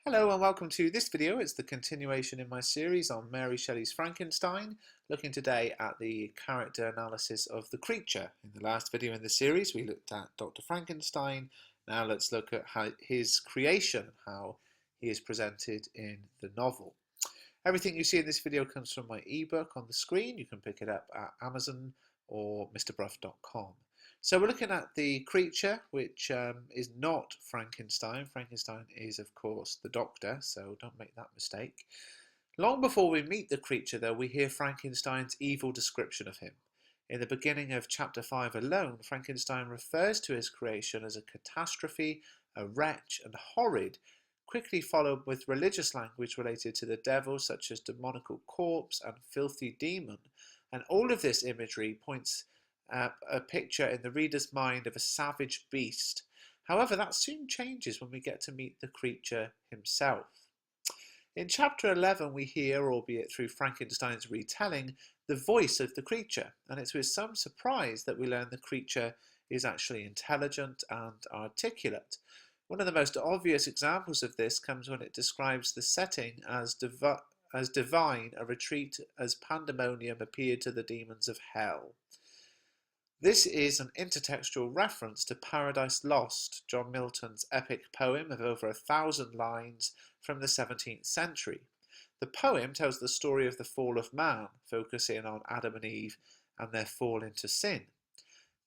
Hello and welcome to this video. It's the continuation in my series on Mary Shelley's Frankenstein, looking today at the character analysis of the creature. In the last video in the series we looked at Dr. Frankenstein. Now let's look at his creation, how he is presented in the novel. Everything you see in this video comes from my ebook on the screen. You can pick it up at Amazon or mrbruff.com. So we're looking at the creature, which is not Frankenstein. Frankenstein is, of course, the doctor, so don't make that mistake. Long before we meet the creature, though, we hear Frankenstein's evil description of him. In the beginning of chapter 5 alone, Frankenstein refers to his creation as a catastrophe, a wretch, and horrid, quickly followed with religious language related to the devil, such as demonical corpse and filthy demon. And all of this imagery points a picture in the reader's mind of a savage beast. However, that soon changes when we get to meet the creature himself. In chapter 11 we hear, albeit through Frankenstein's retelling, the voice of the creature, and it's with some surprise that we learn the creature is actually intelligent and articulate. One of the most obvious examples of this comes when it describes the setting as divine, a retreat as pandemonium appeared to the demons of hell. This is an intertextual reference to Paradise Lost, John Milton's epic poem of over 1,000 lines from the 17th century. The poem tells the story of the fall of man, focusing on Adam and Eve and their fall into sin.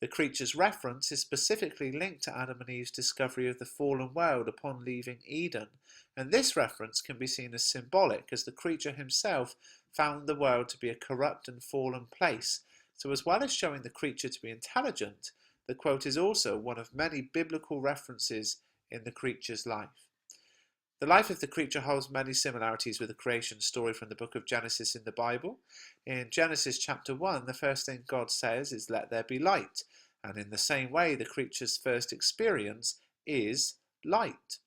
The creature's reference is specifically linked to Adam and Eve's discovery of the fallen world upon leaving Eden, and this reference can be seen as symbolic, as the creature himself found the world to be a corrupt and fallen place. So as well as showing the creature to be intelligent, the quote is also one of many biblical references in the creature's life. The life of the creature holds many similarities with the creation story from the book of Genesis in the Bible. In Genesis chapter 1, the first thing God says is, "Let there be light." And in the same way, the creature's first experience is light.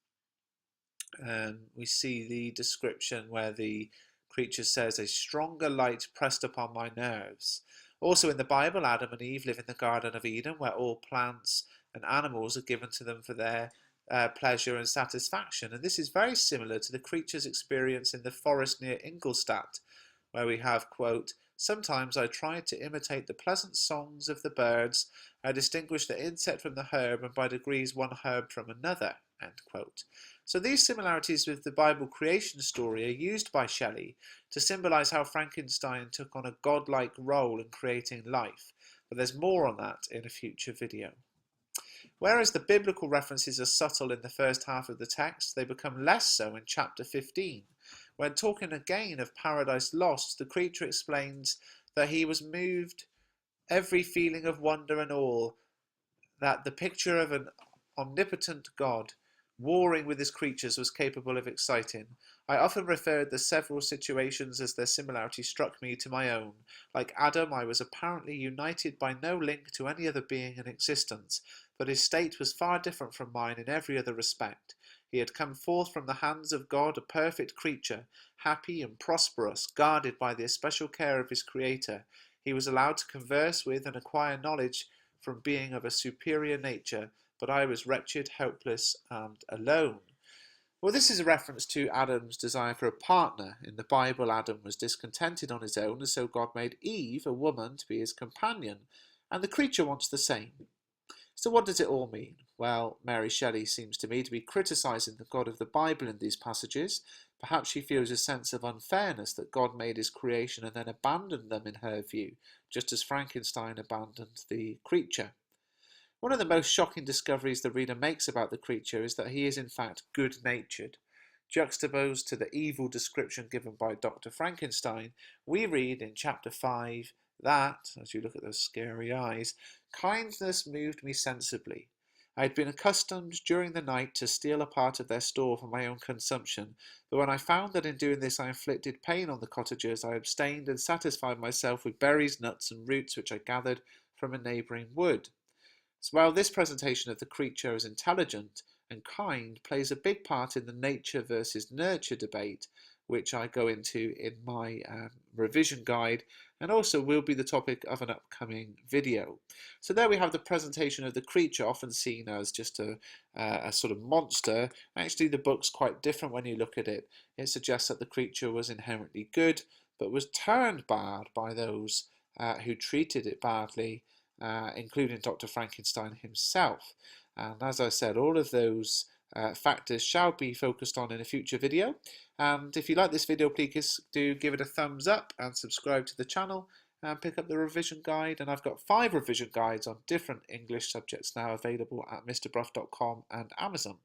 We see the description where the creature says, "A stronger light pressed upon my nerves." Also in the Bible, Adam and Eve live in the Garden of Eden, where all plants and animals are given to them for their pleasure and satisfaction. And this is very similar to the creature's experience in the forest near Ingolstadt, where we have, quote, "Sometimes I tried to imitate the pleasant songs of the birds. I distinguished the insect from the herb, and by degrees one herb from another," end quote. So these similarities with the Bible creation story are used by Shelley to symbolize how Frankenstein took on a godlike role in creating life. But there's more on that in a future video. Whereas the biblical references are subtle in the first half of the text, they become less so in chapter 15. When talking again of Paradise Lost, the creature explains that he was moved every feeling of wonder and awe, that the picture of an omnipotent God warring with his creatures was capable of exciting. I often referred the several situations as their similarity struck me to my own. Like Adam, I was apparently united by no link to any other being in existence, but his state was far different from mine in every other respect. He had come forth from the hands of God, a perfect creature, happy and prosperous, guarded by the especial care of his Creator. He was allowed to converse with and acquire knowledge from being of a superior nature, but I was wretched, helpless, and alone. Well, this is a reference to Adam's desire for a partner. In the Bible, Adam was discontented on his own, and so God made Eve, a woman, to be his companion, and the creature wants the same. So what does it all mean? Well, Mary Shelley seems to me to be criticising the God of the Bible in these passages. Perhaps she feels a sense of unfairness that God made his creation and then abandoned them in her view, just as Frankenstein abandoned the creature. One of the most shocking discoveries the reader makes about the creature is that he is in fact good-natured. Juxtaposed to the evil description given by Dr. Frankenstein, we read in chapter 5 that, as you look at those scary eyes, kindness moved me sensibly. I had been accustomed during the night to steal a part of their store for my own consumption, but when I found that in doing this I inflicted pain on the cottagers, I abstained and satisfied myself with berries, nuts, and roots which I gathered from a neighbouring wood. So while this presentation of the creature as intelligent and kind plays a big part in the nature versus nurture debate, which I go into in my revision guide, and also will be the topic of an upcoming video. So there we have the presentation of the creature, often seen as just a sort of monster. Actually, the book's quite different when you look at it. It suggests that the creature was inherently good, but was turned bad by those who treated it badly, including Dr. Frankenstein himself. And as I said, all of those factors shall be focused on in a future video. And if you like this video, please do give it a thumbs up and subscribe to the channel and pick up the revision guide. And I've got 5 revision guides on different English subjects now available at mrbruff.com and Amazon.